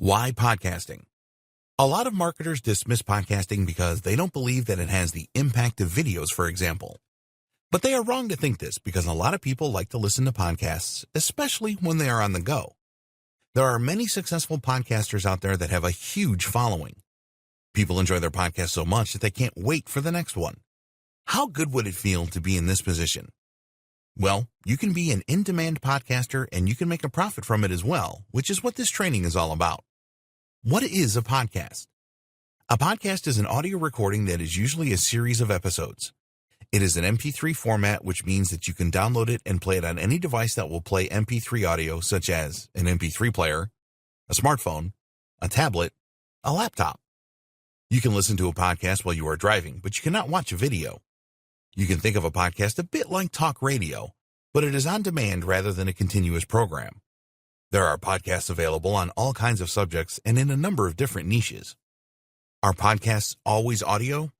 Why podcasting? A lot of marketers dismiss podcasting because they don't believe that it has the impact of videos, for example. But they are wrong to think this because a lot of people like to listen to podcasts, especially when they are on the go. There are many successful podcasters out there that have a huge following. People enjoy their podcast so much that they can't wait for the next one. How good would it feel to be in this position? Well, you can be an in-demand podcaster and you can make a profit from it as well, which is what this training is all about. What is a podcast? A podcast is an audio recording that is usually a series of episodes. It is an MP3 format, which means that you can download it and play it on any device that will play MP3 audio, such as an MP3 player, a smartphone, a tablet, a laptop. You can listen to a podcast while you are driving, but you cannot watch a video. You can think of a podcast a bit like talk radio, but it is on demand rather than a continuous program. There are podcasts available on all kinds of subjects and in a number of different niches. Are podcasts always audio?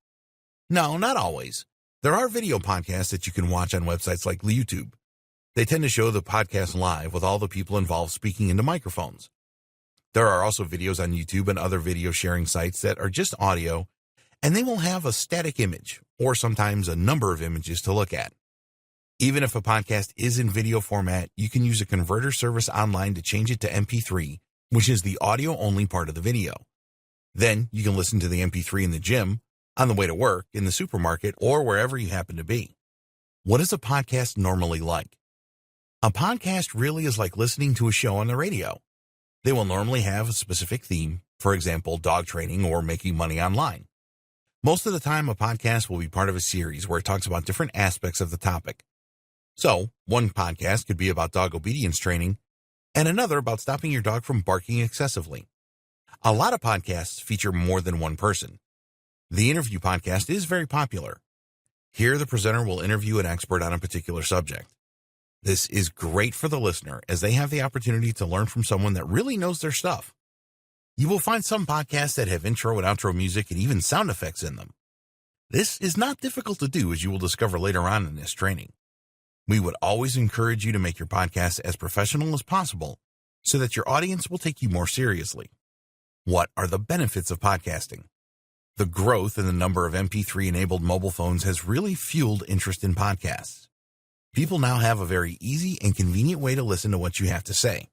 No, not always. There are video podcasts that you can watch on websites like YouTube. They tend to show the podcast live with all the people involved speaking into microphones. There are also videos on YouTube and other video sharing sites that are just audio, and they will have a static image or sometimes a number of images to look at. Even if a podcast is in video format, you can use a converter service online to change it to MP3, which is the audio-only part of the video. Then you can listen to the MP3 in the gym, on the way to work, in the supermarket, or wherever you happen to be. What is a podcast normally like? A podcast really is like listening to a show on the radio. They will normally have a specific theme, for example, dog training or making money online. Most of the time, a podcast will be part of a series where it talks about different aspects of the topic. So, one podcast could be about dog obedience training, and another about stopping your dog from barking excessively. A lot of podcasts feature more than one person. The interview podcast is very popular. Here, the presenter will interview an expert on a particular subject. This is great for the listener as they have the opportunity to learn from someone that really knows their stuff. You will find some podcasts that have intro and outro music and even sound effects in them. This is not difficult to do, as you will discover later on in this training. We would always encourage you to make your podcast as professional as possible so that your audience will take you more seriously. What are the benefits of podcasting? The growth in the number of MP3-enabled mobile phones has really fueled interest in podcasts. People now have a very easy and convenient way to listen to what you have to say.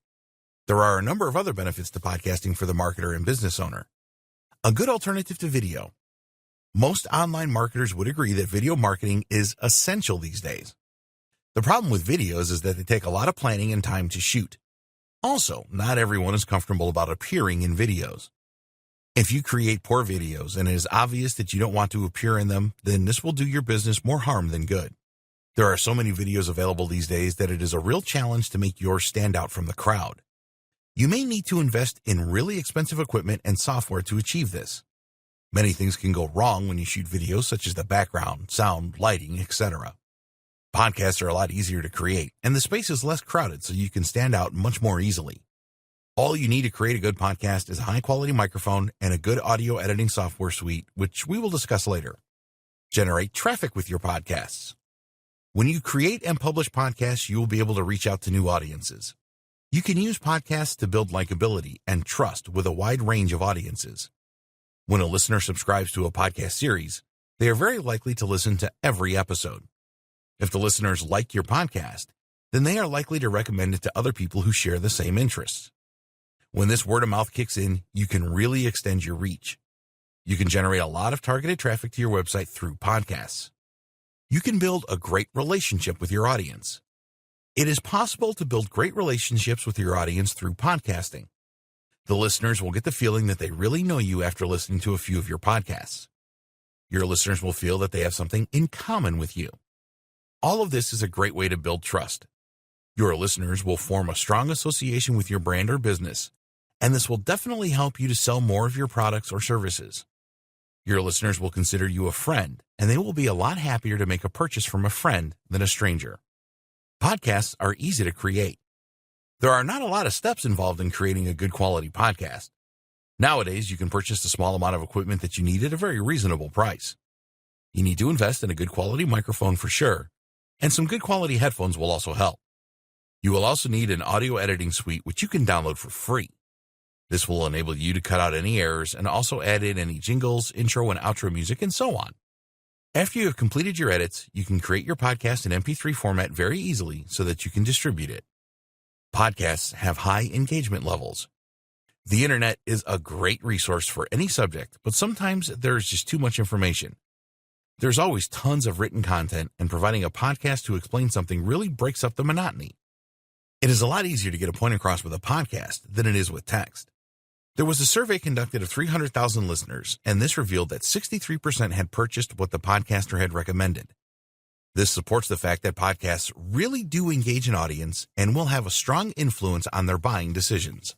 There are a number of other benefits to podcasting for the marketer and business owner. A good alternative to video. Most online marketers would agree that video marketing is essential these days. The problem with videos is that they take a lot of planning and time to shoot. Also, not everyone is comfortable about appearing in videos. If you create poor videos and it is obvious that you don't want to appear in them, then this will do your business more harm than good. There are so many videos available these days that it is a real challenge to make yours stand out from the crowd. You may need to invest in really expensive equipment and software to achieve this. Many things can go wrong when you shoot videos, such as the background, sound, lighting, etc. Podcasts are a lot easier to create, and the space is less crowded so you can stand out much more easily. All you need to create a good podcast is a high-quality microphone and a good audio editing software suite, which we will discuss later. Generate traffic with your podcasts. When you create and publish podcasts, you will be able to reach out to new audiences. You can use podcasts to build likability and trust with a wide range of audiences. When a listener subscribes to a podcast series, they are very likely to listen to every episode. If the listeners like your podcast, then they are likely to recommend it to other people who share the same interests. When this word of mouth kicks in, you can really extend your reach. You can generate a lot of targeted traffic to your website through podcasts. You can build a great relationship with your audience. It is possible to build great relationships with your audience through podcasting. The listeners will get the feeling that they really know you after listening to a few of your podcasts. Your listeners will feel that they have something in common with you. All of this is a great way to build trust. Your listeners will form a strong association with your brand or business, and this will definitely help you to sell more of your products or services. Your listeners will consider you a friend, and they will be a lot happier to make a purchase from a friend than a stranger. Podcasts are easy to create. There are not a lot of steps involved in creating a good quality podcast. Nowadays, you can purchase a small amount of equipment that you need at a very reasonable price. You need to invest in a good quality microphone for sure, and some good quality headphones will also help. You will also need an audio editing suite which you can download for free. This will enable you to cut out any errors and also add in any jingles, intro and outro music, and so on. After you have completed your edits, you can create your podcast in MP3 format very easily so that you can distribute it. Podcasts have high engagement levels. The internet is a great resource for any subject, but sometimes there is just too much information. There's always tons of written content, and providing a podcast to explain something really breaks up the monotony. It is a lot easier to get a point across with a podcast than it is with text. There was a survey conducted of 300,000 listeners, and this revealed that 63% had purchased what the podcaster had recommended. This supports the fact that podcasts really do engage an audience and will have a strong influence on their buying decisions.